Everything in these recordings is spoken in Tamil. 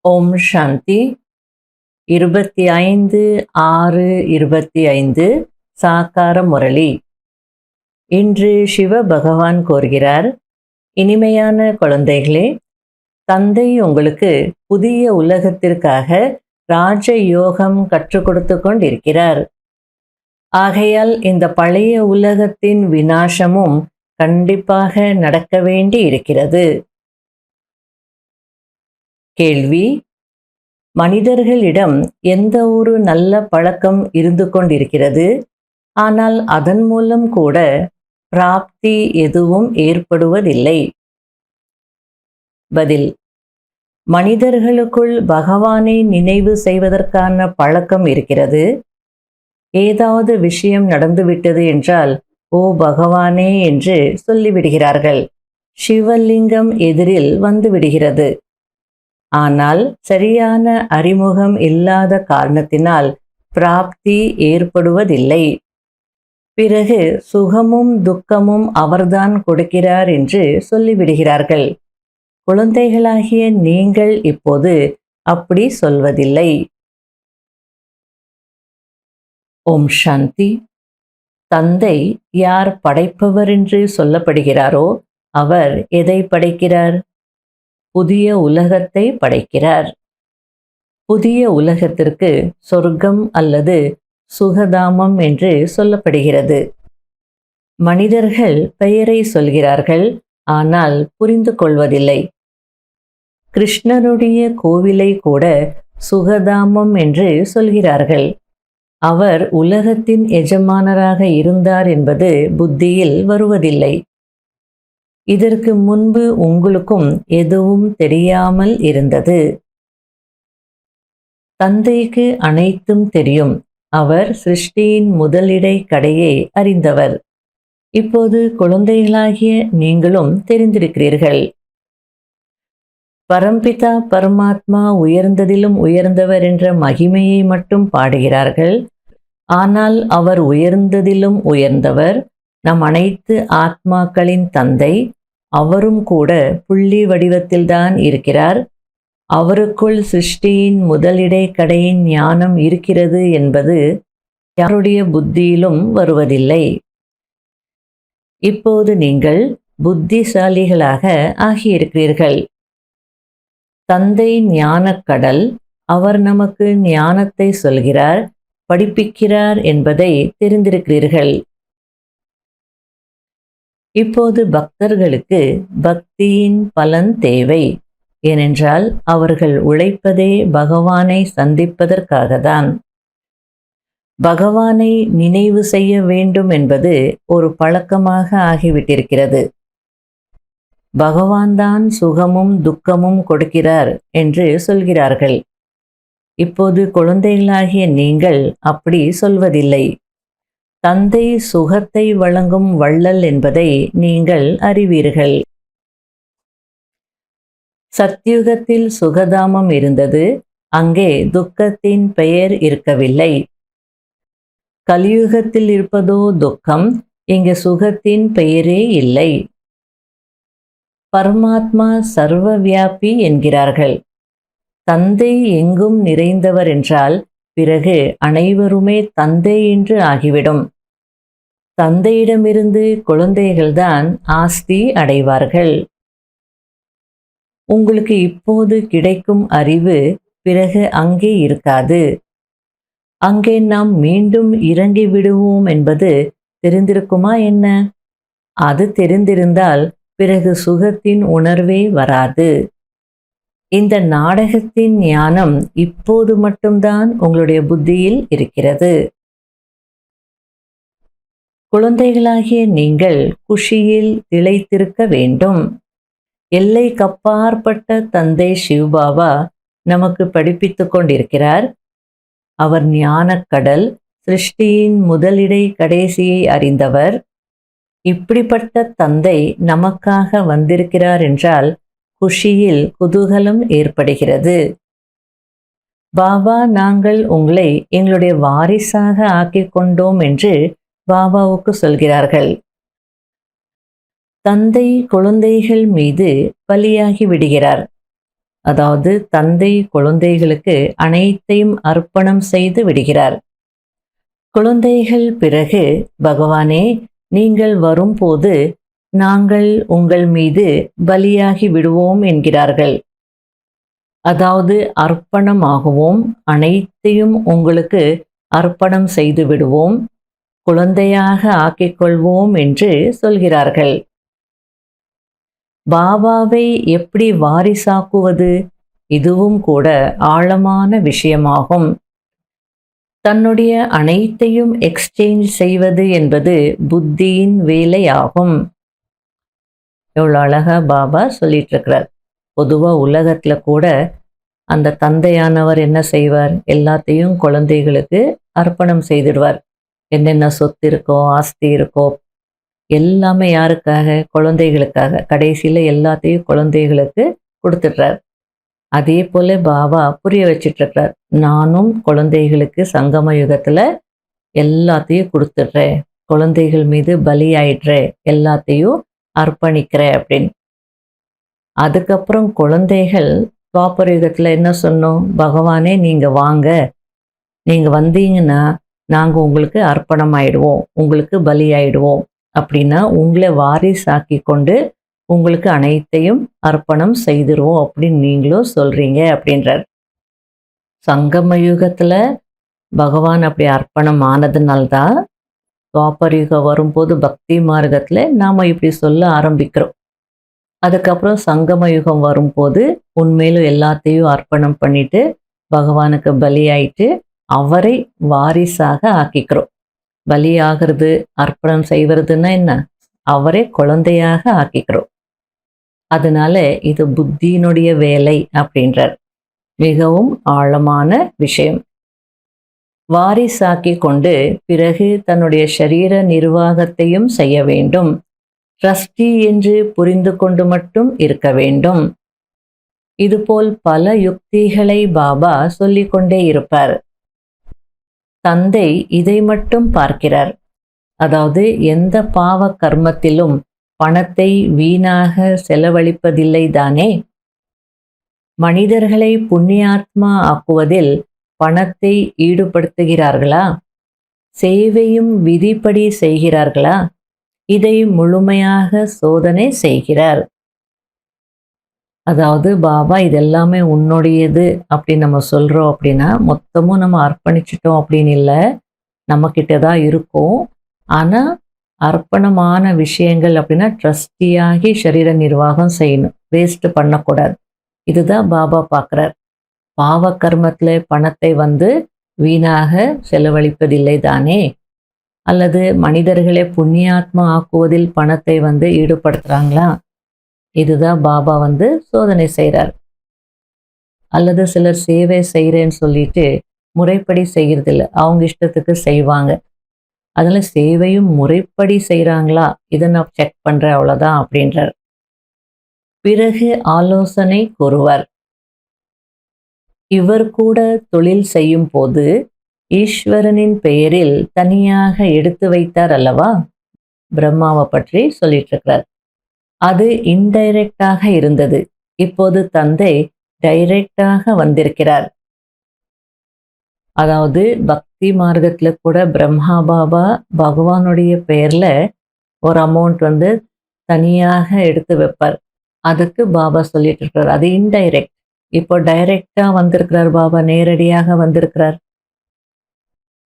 ஓம் சாந்தி. 25/6/25 சாக்கார முரளி. இன்று சிவ பகவான் கூறுகிறார், இனிமையான குழந்தைகளே, தந்தை உங்களுக்கு புதிய உலகத்திற்காக ராஜ யோகம் கற்றுக் கொடுத்து கொண்டிருக்கிறார். ஆகையால் இந்த பழைய உலகத்தின் விநாசமும் கண்டிப்பாக நடக்க வேண்டி இருக்கிறது. கேள்வி: மனிதர்களிடம் எந்த ஒரு நல்ல பழக்கம் இருந்து கொண்டிருக்கிறது, ஆனால் அதன் மூலம் கூட பிராப்தி எதுவும் ஏற்படுவதில்லை. பதில்: மனிதர்களுக்குள் பகவானை நினைவு செய்வதற்கான பழக்கம் இருக்கிறது. ஏதாவது விஷயம் நடந்துவிட்டது என்றால், ஓ பகவானே என்று சொல்லிவிடுகிறார்கள். சிவலிங்கம் எதிரில் வந்து விடுகிறது. ஆனால் சரியான அறிமுகம் இல்லாத காரணத்தினால் பிராப்தி ஏற்படுவதில்லை. பிறகு சுகமும் துக்கமும் அவர்தான் கொடுக்கிறார் என்று சொல்லிவிடுகிறார்கள். குழந்தைகளாகிய நீங்கள் இப்போது அப்படி சொல்வதில்லை. ஓம் சாந்தி. தந்தை யார் படைப்பவர் என்று சொல்லப்படுகிறாரோ அவர் எதை படைக்கிறார்? புதிய உலகத்தை படைக்கிறார். புதிய உலகத்திற்கு சொர்க்கம் அல்லது சுகதாமம் என்று சொல்லப்படுகிறது. மனிதர்கள் பெயரை சொல்கிறார்கள், ஆனால் புரிந்து கொள்வதில்லை. கிருஷ்ணருடைய கோவிலை கூட சுகதாமம் என்று சொல்கிறார்கள். அவர் உலகத்தின் எஜமானராக இருந்தார் என்பது புத்தியில் வருவதில்லை. இதற்கு முன்பு உங்களுக்கும் எதுவும் தெரியாமல் இருந்தது. தந்தைக்கு அனைத்தும் தெரியும். அவர் சிருஷ்டியின் முதலிடை கடையை அறிந்தவர். இப்போது குழந்தைகளாகிய நீங்களும் தெரிந்திருக்கிறீர்கள். பரம்பிதா பரமாத்மா உயர்ந்ததிலும் உயர்ந்தவர் என்ற மகிமையை மட்டும் பாடுகிறார்கள். ஆனால் அவர் உயர்ந்ததிலும் உயர்ந்தவர், நம் அனைத்து ஆத்மாக்களின் தந்தை. அவரும் கூட புள்ளி வடிவத்தில்தான் இருக்கிறார். அவருக்குள் சிருஷ்டியின் முதலிடை கடையின் ஞானம் இருக்கிறது என்பது யாருடைய புத்தியிலும் வருவதில்லை. இப்போது நீங்கள் புத்திசாலிகளாக ஆகியிருக்கிறீர்கள். தந்தை ஞானக்கடல். அவர் நமக்கு ஞானத்தை சொல்கிறார், படிப்பிக்கிறார் என்பதை தெரிந்திருக்கிறீர்கள். இப்போது பக்தர்களுக்கு பக்தியின் பலன் தேவை. ஏனென்றால் அவர்கள் உழைப்பதே பகவானை சந்திப்பதற்காகத்தான். பகவானை நினைவு செய்ய வேண்டும் என்பது ஒரு பழக்கமாக ஆகிவிட்டிருக்கிறது. பகவான் தான் சுகமும் துக்கமும் கொடுக்கிறார் என்று சொல்கிறார்கள். இப்போது குழந்தைகளாகிய நீங்கள் அப்படி சொல்வதில்லை. தந்தை சுகத்தை வழங்கும் வள்ளல் என்பதை நீங்கள் அறிவீர்கள். சத்யுகத்தில் சுகதாமம் இருந்தது. அங்கே துக்கத்தின் பெயர் இருக்கவில்லை. கலியுகத்தில் இருப்பதோ துக்கம். இங்கு சுகத்தின் பெயரே இல்லை. பரமாத்மா சர்வ வியாபி என்கிறார்கள். தந்தை எங்கும் நிறைந்தவர் என்றால் பிறகு அனைவருமே தந்தை என்று ஆகிவிடும். தந்தையிடமிருந்து குழந்தைகள்தான் ஆஸ்தி அடைவார்கள். உங்களுக்கு இப்போது கிடைக்கும் அறிவு பிறகு அங்கே இருக்காது. அங்கே நாம் மீண்டும் இறங்கி விடுவோம் என்பது தெரிந்திருக்குமா என்ன? அது தெரிந்திருந்தால் பிறகு சுகத்தின் உணர்வே வராது. இந்த நாடகத்தின் ஞானம் இப்போது மட்டும்தான் உங்களுடைய புத்தியில் இருக்கிறது. குழந்தைகளாகிய நீங்கள் குஷியில் திளைத்திருக்க வேண்டும். எல்லைக்கப்பாற்பட்ட தந்தை சிவபாபா நமக்கு படிப்பித்துக் கொண்டிருக்கிறார். அவர் ஞானக்கடல், சிருஷ்டியின் முதலிடை கடைசியை அறிந்தவர். இப்படிப்பட்ட தந்தை நமக்காக வந்திருக்கிறார் என்றால் குஷியில் குதூகலம் ஏற்படுகிறது. பாபா, நாங்கள் உங்களை எங்களுடைய வாரிசாக ஆக்கிக் கொண்டோம் என்று பாபாவுக்கு சொல்கிறார்கள். தந்தை குழந்தைகள் மீது பலியாகி விடுகிறார். அதாவது தந்தை குழந்தைகளுக்கு அனைத்தையும் அர்ப்பணம் செய்து விடுகிறார். குழந்தைகள் பிறகு, பகவானே, நீங்கள் வரும்போது நாங்கள் உங்கள் மீது பலியாகி விடுவோம் என்கிறார்கள். அதாவது அர்ப்பணமாகுவோம், அனைத்தையும் உங்களுக்கு அர்ப்பணம் செய்து விடுவோம், குழந்தையாக ஆக்கிக்கொள்வோம் என்று சொல்கிறார்கள். பாபாவை எப்படி வாரிசாக்குவது? இதுவும் கூட ஆழமான விஷயமாகும். தன்னுடைய அனைத்தையும் எக்ஸ்சேஞ்ச் செய்வது என்பது புத்தியின் வேலையாகும். எவ்வளோ அழகா பாபா சொல்லிட்டு இருக்கிறார். பொதுவாக உலகத்துல கூட அந்த தந்தையானவர் என்ன செய்வார்? எல்லாத்தையும் குழந்தைகளுக்கு அர்ப்பணம் செய்திடுவார். என்னென்ன சொத்து இருக்கோ, ஆஸ்தி இருக்கோ, எல்லாமே யாருக்காக? குழந்தைகளுக்காக. கடைசியில் எல்லாத்தையும் குழந்தைகளுக்கு கொடுத்துட்றார். அதே போல பாபா புரிய வச்சிட்டு இருக்கிறார். நானும் குழந்தைகளுக்கு சங்கம யுகத்துல எல்லாத்தையும் கொடுத்துட்றேன், குழந்தைகள் மீது பலியாயிடுறேன், எல்லாத்தையும் அர்ப்பணிக்கிறேன் அப்படின்னு. அதுக்கப்புறம் குழந்தைகள் துவாபர யுகத்துல என்ன சொன்னோம்? பகவானே, நீங்க வாங்க, நீங்க வந்தீங்கன்னா நாங்க உங்களுக்கு அர்ப்பணம் ஆயிடுவோம், உங்களுக்கு பலியாயிடுவோம் அப்படின்னா உங்களை வாரிசாக்கி கொண்டு உங்களுக்கு அனைத்தையும் அர்ப்பணம் செய்திருவோம் அப்படின்னு நீங்களும் சொல்றீங்க அப்படின்றார். சங்கம யுகத்துல பகவான் அப்படி அர்ப்பணம் ஆனதுனால்தான் துவாபர யுகம் வரும்போது பக்தி மார்க்கத்துல நாம இப்படி சொல்ல ஆரம்பிக்கிறோம். அதுக்கப்புறம் சங்கம யுகம் வரும்போது உண்மையிலும் எல்லாத்தையும் அர்ப்பணம் பண்ணிட்டு பகவானுக்கு பலியாயிட்டு அவரை வாரிசாக ஆக்கிக்கிறோம். பலியாகிறது, அர்ப்பணம் செய்வதுன்னா என்ன? அவரை குழந்தையாக ஆக்கிக்கிறோம். அதனால இது புத்தியினுடைய வேலை அப்படின்றார். மிகவும் ஆழமான விஷயம். வாரிசாக்கி கொண்டு பிறகு தன்னுடைய சரீர நிர்வாகத்தையும் செய்ய வேண்டும். ட்ரஸ்டி என்று புரிந்து கொண்டு மட்டும் இருக்க வேண்டும். இதுபோல் பல யுக்திகளை பாபா சொல்லிக்கொண்டே இருப்பார். தந்தை இதை மட்டும் பார்க்கிறார். அதாவது எந்த பாவ கர்மத்திலும் பணத்தை வீணாக செலவழிப்பதில்லை தானே. மனிதர்களை புண்ணியாத்மா ஆக்குவதில் பணத்தை ஈடுபடுத்துகிறார்களா? சேவையும் விதிப்படி செய்கிறார்களா? இதை முழுமையாக சோதனை செய்கிறார். அதாவது பாபா இதெல்லாமே உன்னுடையது அப்படின்னு நம்ம சொல்றோம் அப்படின்னா மொத்தமும் நம்ம அர்ப்பணிச்சிட்டோம் அப்படின்னு இல்லை, நம்ம கிட்ட தான் இருக்கும். ஆனா அர்ப்பணமான விஷயங்கள் அப்படின்னா ட்ரஸ்டியாகி சரீர நிர்வாகம் செய்யணும், வேஸ்ட் பண்ணக்கூடாது. இதுதான் பாபா பார்க்குறார். பாவ கர்மத்துல பணத்தை வீணாக செலவழிப்பதில்லை தானே, அல்லது மனிதர்களை புண்ணியாத்மா ஆக்குவதில் பணத்தை ஈடுபடுத்துறாங்களா? இதுதான் பாபா சோதனை செய்கிறார். அல்லது சிலர் சேவை செய்கிறேன்னு சொல்லிட்டு முறைப்படி செய்யறதில்ல, அவங்க இஷ்டத்துக்கு செய்வாங்க. அதில் சேவையும் முறைப்படி செய்கிறாங்களா இதை நான் செக் பண்ணுறேன், அவ்வளோதான் அப்படின்றார். பிறகு ஆலோசனை கூறுவார். இவர் கூட தொழில் செய்யும் போது ஈஸ்வரனின் பெயரில் தனியாக எடுத்து வைத்தார் அல்லவா? பிரம்மாவை பற்றி சொல்லிட்டு இருக்கிறார். அது இன்டைரக்டாக இருந்தது. இப்போது தந்தை டைரக்டாக வந்திருக்கிறார். அதாவது பக்தி மார்க்கத்துல கூட பிரம்மா பாபா பகவானுடைய பெயர்ல ஒரு அமௌண்ட் தனியாக எடுத்து வைப்பார். அதுக்கு பாபா சொல்லிட்டு இருக்கிறார், அது இன்டைரக்ட். இப்போ டைரக்டா வந்திருக்கிறார் பாபா, நேரடியாக வந்திருக்கிறார்.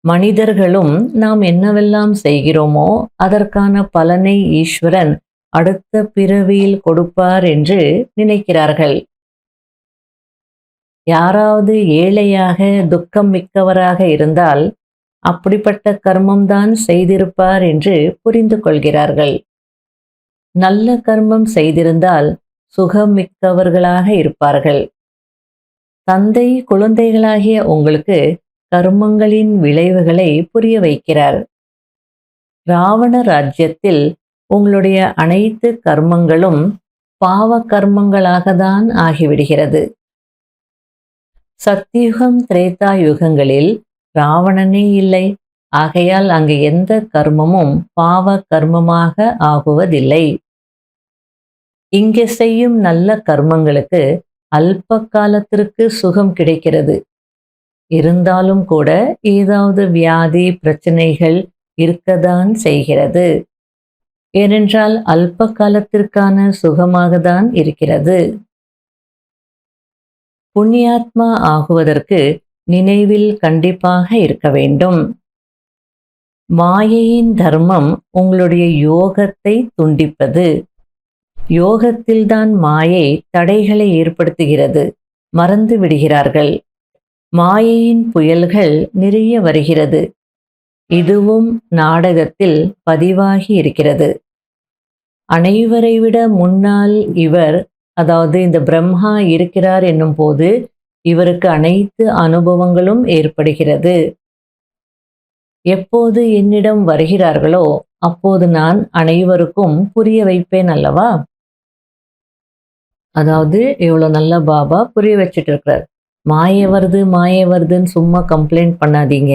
மனிதர்களும் நாம் என்னவெல்லாம் செய்கிறோமோ அதற்கான பலனை ஈஸ்வரன் அடுத்த பிறவியில் கொடுப்பார் என்று நினைக்கிறார்கள். யாராவது ஏழையாக துக்கம் மிக்கவராக இருந்தால் அப்படிப்பட்ட கர்மம்தான் செய்திருப்பார் என்று புரிந்து கொள்கிறார்கள். நல்ல கர்மம் செய்திருந்தால் சுகம் மிக்கவர்களாக இருப்பார்கள். தந்தை குழந்தைகளாகிய உங்களுக்கு கர்மங்களின் விளைவுகளை புரிய வைக்கிறார். ராவண ராஜ்யத்தில் உங்களுடைய அனைத்து கர்மங்களும் பாவ கர்மங்களாக தான் ஆகிவிடுகிறது. சத்தியுகம் திரேதா யுகங்களில் ராவணனே இல்லை. ஆகையால் அங்கு எந்த கர்மமும் பாவ கர்மமாக ஆகுவதில்லை. இங்கே செய்யும் நல்ல கர்மங்களுக்கு அல்ப காலத்திற்கு சுகம் கிடைக்கிறது. இருந்தாலும் கூட ஏதாவது வியாதி பிரச்சனைகள் இருக்கத்தான் செய்கிறது. ஏனென்றால் அல்ப காலத்திற்கான சுகமாக தான் இருக்கிறது. புண்ணியாத்மா ஆகுவதற்கு நினைவில் கண்டிப்பாக இருக்க வேண்டும். மாயையின் தர்மம் உங்களுடைய யோகத்தை துண்டிப்பது. யோகத்தில்தான் மாயை தடைகளை ஏற்படுத்துகிறது. மறந்து விடுகிறார்கள். மாயையின் புயல்கள் நிறைய வருகிறது. இதுவும் நாடகத்தில் பதிவாகி இருக்கிறது. அனைவரை விட முன்னால் இவர், அதாவது இந்த பிரம்மா இருக்கிறார் என்னும் போது இவருக்கு அனைத்து அனுபவங்களும் ஏற்படுகிறது. எப்போது என்னிடம் வருகிறார்களோ அப்போது நான் அனைவருக்கும் புரிய வைப்பேன் அல்லவா? அதாவது இவ்வளோ நல்ல பாபா புரிய வச்சுட்டு இருக்கிறார். மாயை வருது மாயை வருதுன்னு சும்மா கம்ப்ளைண்ட் பண்ணாதீங்க.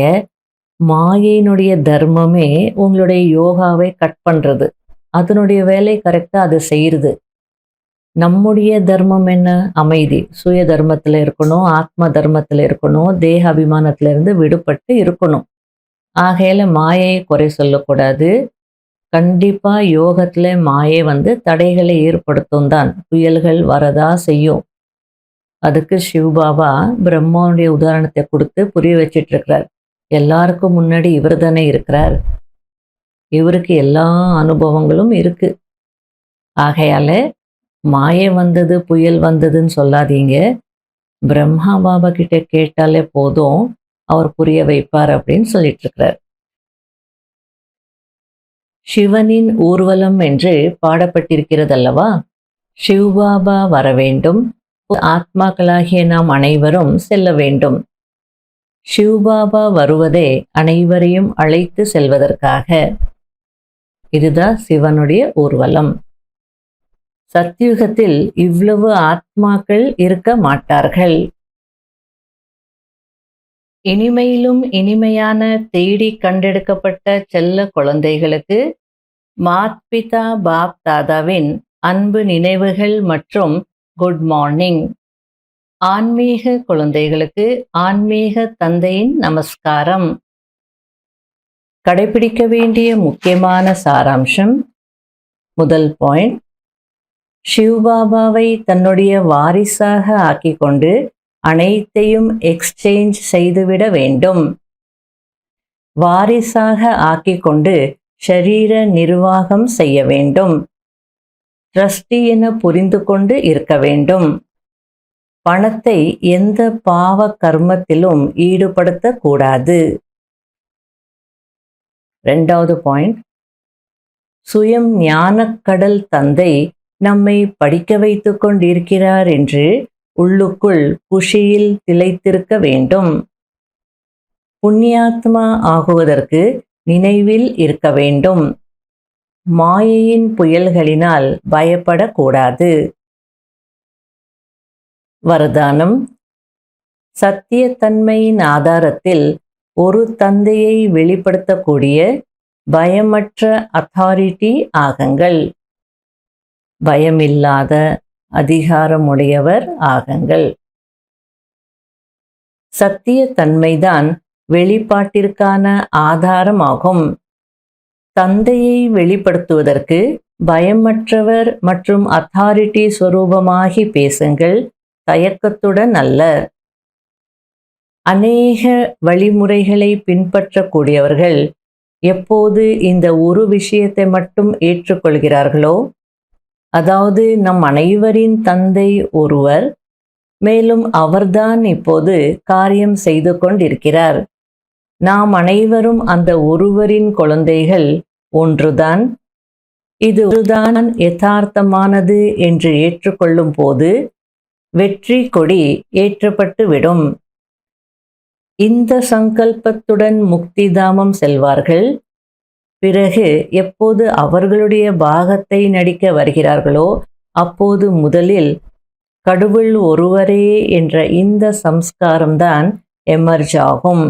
மாயையினுடைய தர்மமே உங்களுடைய யோகாவை கட் பண்ணுறது. அதனுடைய வேலை கரெக்டாக அது செய்கிறது. நம்முடைய தர்மம் என்ன? அமைதி. சுய தர்மத்தில் இருக்கணும், ஆத்ம தர்மத்தில் இருக்கணும், தேக அபிமானத்திலிருந்து விடுபட்டு இருக்கணும். ஆகையில மாயையை குறை சொல்லக்கூடாது. கண்டிப்பாக யோகத்தில் மாயை தடைகளை ஏற்படுத்தும் தான். புயல்கள் வரதா செய்யும். அதுக்கு சிவபாபா பிரம்மாவுடைய உதாரணத்தை கொடுத்து புரிய வச்சிட்டு இருக்கிறார். எல்லாருக்கும் முன்னாடி இவர் தானே இருக்கிறார். இவருக்கு எல்லா அனுபவங்களும் இருக்கு. ஆகையால மாயை வந்தது புயல் வந்ததுன்னு சொல்லாதீங்க. பிரம்மா பாபா கிட்ட கேட்டாலே போதும், அவர் புரிய வைப்பார் அப்படின்னு சொல்லிட்டு இருக்கிறார். சிவனின் ஊர்வலம் என்று பாடப்பட்டிருக்கிறது அல்லவா? சிவபாபா வர வேண்டும். ஆத்மாக்களாகிய நாம் அனைவரும் செல்ல வேண்டும். சிவபாபா வருவதே அனைவரையும் அழைத்து செல்வதற்காக. இதுதான் சிவனுடைய ஊர்வலம். சத்யுகத்தில் இவ்வளவு ஆத்மாக்கள் இருக்க மாட்டார்கள். இனிமையிலும் இனிமையான தேடி கண்டெடுக்கப்பட்ட செல்ல குழந்தைகளுக்கு மாத்பிதா பாப் தாதாவின் அன்பு நினைவுகள் மற்றும் குட் மார்னிங். ஆன்மீக குழந்தைகளுக்கு ஆன்மீக தந்தையின் நமஸ்காரம். கடைபிடிக்க வேண்டிய முக்கியமான சாராம்சம். முதல் பாயிண்ட், சிவபாபாவை தன்னுடைய வாரிசாக ஆக்கிக்கொண்டு அனைத்தையும் எக்ஸ்சேஞ்ச் செய்துவிட வேண்டும். வாரிசாக ஆக்கிக்கொண்டு ஷரீர நிர்வாகம் செய்ய வேண்டும். ட்ரஸ்டி என புரிந்து கொண்டு இருக்க வேண்டும். பணத்தை எந்த பாவ கர்மத்திலும் ஈடுபடுத்தக்கூடாது. இரண்டாவது பாயிண்ட், சுயம் ஞானக்கடல் தந்தை நம்மை படிக்க வைத்து கொண்டிருக்கிறார் என்று உள்ளுக்குள் குஷியில் திளைத்திருக்க வேண்டும். புண்ணியாத்மா ஆகுவதற்கு நினைவில் இருக்க வேண்டும். மாயையின் புயல்களினால் பயப்படக்கூடாது. வரதானம். சத்தியத்தன்மையின் ஆதாரத்தில் ஒரு தந்தையை வெளிப்படுத்தக்கூடிய பயமற்ற அத்தாரிட்டி ஆகுங்கள். பயமில்லாத அதிகாரமுடையவர் ஆகுங்கள். சத்தியத்தன்மைதான் வெளிப்பாட்டிற்கான ஆதாரமாகும். தந்தையை வெளிப்படுத்துவதற்கு பயமற்றவர் மற்றும் அத்தாரிட்டி ஸ்வரூபமாகி பேசுங்கள், தயக்கத்துடன் அல்ல. அநேக வழிமுறைகளை பின்பற்றக்கூடியவர்கள் எப்போது இந்த ஒரு விஷயத்தை மட்டும் ஏற்றுக்கொள்கிறார்களோ, அதாவது நம் அனைவரின் தந்தை ஒருவர், மேலும் அவர்தான் இப்போது காரியம் செய்து கொண்டிருக்கிறார். நாம் அனைவரும் அந்த ஒருவரின் குழந்தைகள் ஒன்றுதான், இது ஒன்றுதான் யதார்த்தமானது என்று ஏற்றுக்கொள்ளும் போது வெற்றி கொடி ஏற்றப்பட்டு விடும். இந்த சங்கல்பத்துடன் முக்திதாமம் செல்வார்கள். பிறகு எப்போது அவர்களுடைய பாகத்தை நடிக்க வருகிறார்களோ அப்போது முதலில் கடவுள் ஒருவரே என்ற இந்த சம்ஸ்காரம்தான் எமர்ஜ் ஆகும்.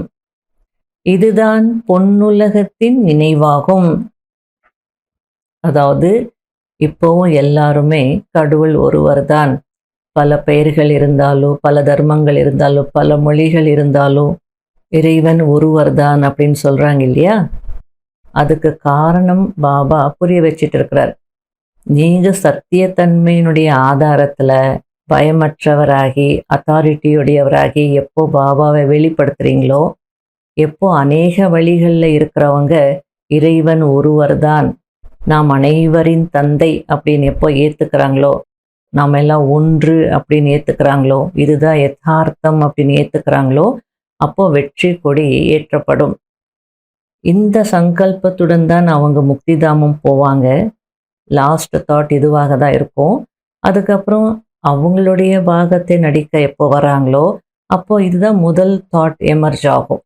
இதுதான் பொன்னுலகத்தின் நினைவாகும். அதாவது இப்போவும் எல்லாருமே கடவுள் ஒருவர்தான், பல பெயர்கள் இருந்தாலோ, பல தர்மங்கள் இருந்தாலோ, பல மொழிகள் இருந்தாலோ, இறைவன் ஒருவர்தான் அப்படின்னு சொல்றாங்க இல்லையா? அதுக்கு காரணம் பாபா புரிய வச்சிட்டு இருக்கிறார். நீங்க சத்தியத்தன்மையினுடைய ஆதாரத்துல பயமற்றவராகி, அத்தாரிட்டியுடையவராகி எப்போ பாபாவை வெளிப்படுத்துறீங்களோ, எப்போ அநேக வழிகளில் இருக்கிறவங்க இறைவன் ஒருவர்தான், நாம் அனைவரின் தந்தை அப்படின்னு எப்போ ஏத்துக்கிறாங்களோ, நாம் எல்லாம் ஒன்று அப்படின்னு ஏத்துக்கிறாங்களோ, இதுதான் யதார்த்தம் அப்படின்னு ஏத்துக்கிறாங்களோ, அப்போ வெற்றி கொடி ஏற்றப்படும். இந்த சங்கல்பத்துடன் தான் அவங்க முக்திதாமம் போவாங்க. லாஸ்ட் தாட் இதுவாக தான் இருக்கும். அதுக்கப்புறம் அவங்களுடைய பாகத்தை நடிக்க எப்போ வராங்களோ, அப்போ இதுதான் முதல் தாட் எமர்ஜ் ஆகும்.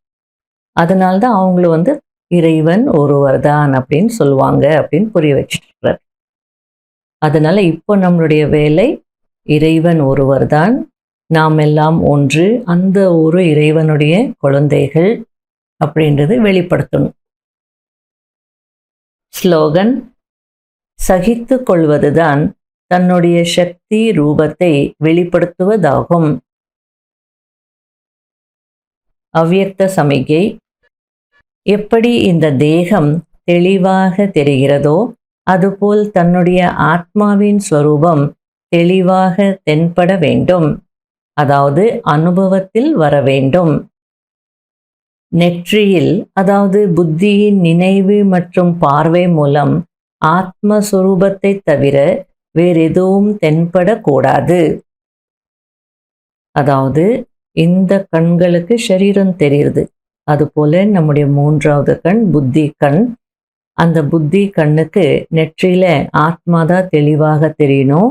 அதனால்தான் அவங்கள இறைவன் ஒருவர் தான் அப்படின்னு சொல்லுவாங்க அப்படின்னு புரிய வச்சிருக்கிறார். அதனால இப்போ நம்மளுடைய வேலை இறைவன் ஒருவர் தான், நாம் எல்லாம் ஒன்று, அந்த ஒரு இறைவனுடைய குழந்தைகள் அப்படின்றது வெளிப்படுத்தணும். ஸ்லோகன்: சகித்து கொள்வதுதான் தன்னுடைய சக்தி ரூபத்தை வெளிப்படுத்துவதாகும். அவ்யக்த சமிகை: எப்படி இந்த தேகம் தெளிவாக தெரிகிறதோ அதுபோல் தன்னுடைய ஆத்மாவின் ஸ்வரூபம் தெளிவாக தென்பட வேண்டும், அதாவது அனுபவத்தில் வர வேண்டும். நெற்றியில், அதாவது புத்தியின் நினைவு மற்றும் பார்வை மூலம் ஆத்மஸ்வரூபத்தை தவிர வேறெதுவும் தென்படக்கூடாது. அதாவது இந்த கண்களுக்கு சரீரம் தெரியுது, அதுபோல நம்முடைய மூன்றாவது கண் புத்தி கண். அந்த புத்தி கண்ணுக்கு நெற்றியில ஆத்மாதான் தெளிவாக தெரியணும்,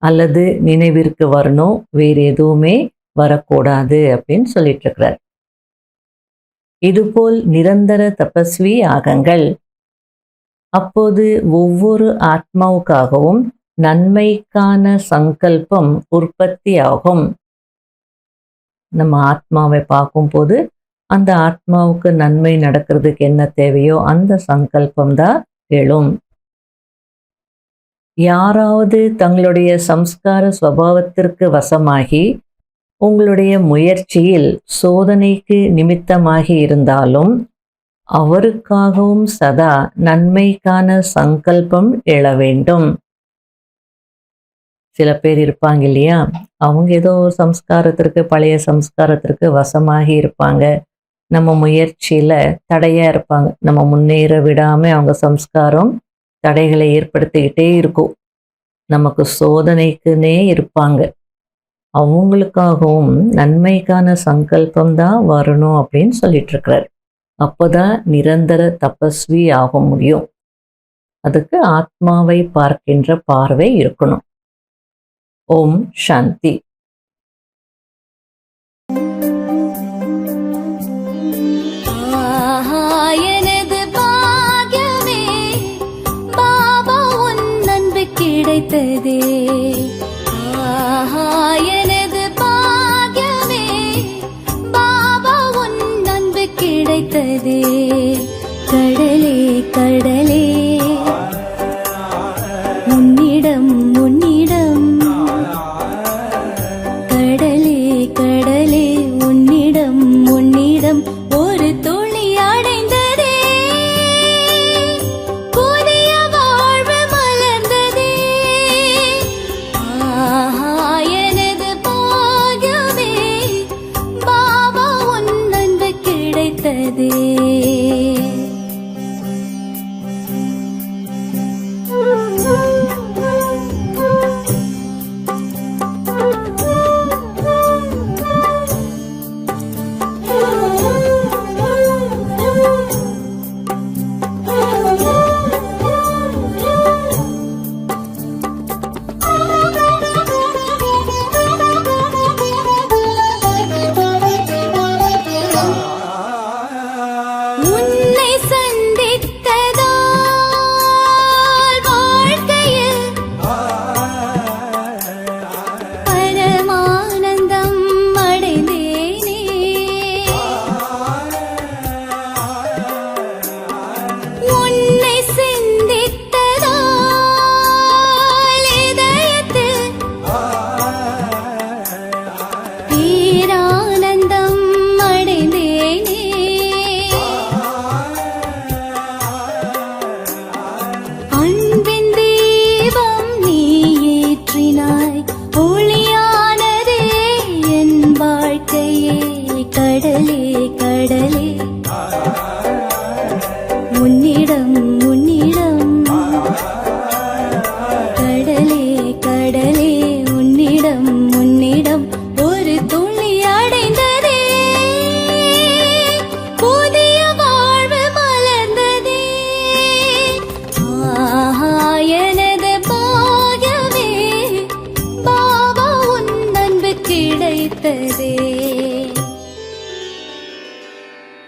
அல்லது நினைவிற்கு வரணும், வேறு எதுவுமே வரக்கூடாது அப்படின்னு சொல்லிட்டு இருக்கிறார். இதுபோல் நிரந்தர தபஸ்வி ஆகுங்கள். அப்போது ஒவ்வொரு ஆத்மாவுக்காகவும் நன்மைக்கான சங்கல்பம் உற்பத்தி ஆகும். நம்ம ஆத்மாவை பார்க்கும்போது அந்த ஆத்மாவுக்கு நன்மை நடக்கிறதுக்கு என்ன தேவையோ அந்த சங்கல்பம் தான் எழும். யாராவது தங்களுடைய சம்ஸ்கார ஸ்வபாவத்திற்கு வசமாகி உங்களுடைய முயற்சியில் சோதனைக்கு நிமித்தமாகி இருந்தாலும் அவருக்காகவும் சதா நன்மைக்கான சங்கல்பம் எழ வேண்டும். சில பேர் இருப்பாங்க இல்லையா, அவங்க ஏதோ சம்ஸ்காரத்திற்கு, பழைய சம்ஸ்காரத்திற்கு வசமாகி இருப்பாங்க. நம்ம முயற்சியில தடையா இருப்பாங்க, நம்ம முன்னேற விடாம அவங்க சம்ஸ்காரம் தடைகளை ஏற்படுத்திக்கிட்டே இருக்கும், நமக்கு சோதனைக்குன்னே இருப்பாங்க. அவங்களுக்காகவும் நன்மைக்கான சங்கல்பம் தான் வரணும் அப்படின்னு சொல்லிட்டு இருக்கிறார். அப்போதான் நிரந்தர தபஸ்வி ஆக முடியும். அதுக்கு ஆத்மாவை பார்க்கின்ற பார்வை இருக்கணும். ஓம் சாந்தி. எனது பாக்யமே பாபா உன் அன்பு கிடைத்ததே. எனது பாக்யமே பாபா உன் அன்பு கிடைத்ததே. கடலே கடலே உன்னிடம் உன்னிடம், கடலே கடலே உன்னிடம் உன்னிடம் ஒரு துளி அடைந்ததே. புதிய வாழ்வு மலர்ந்ததே. ஒளியானதே என் வாழ்க்கையே கடலே கடலே உன்னிடம் உன்னிடம் கடலே கடலே உன்னிடம் உன்னிடம் ஒரு துளி அடைந்ததே புதிய வாழ்வு மலர்ந்ததே ஆஹா எனது பாகியமே பாபா உன் அன்பு கிடைத்ததே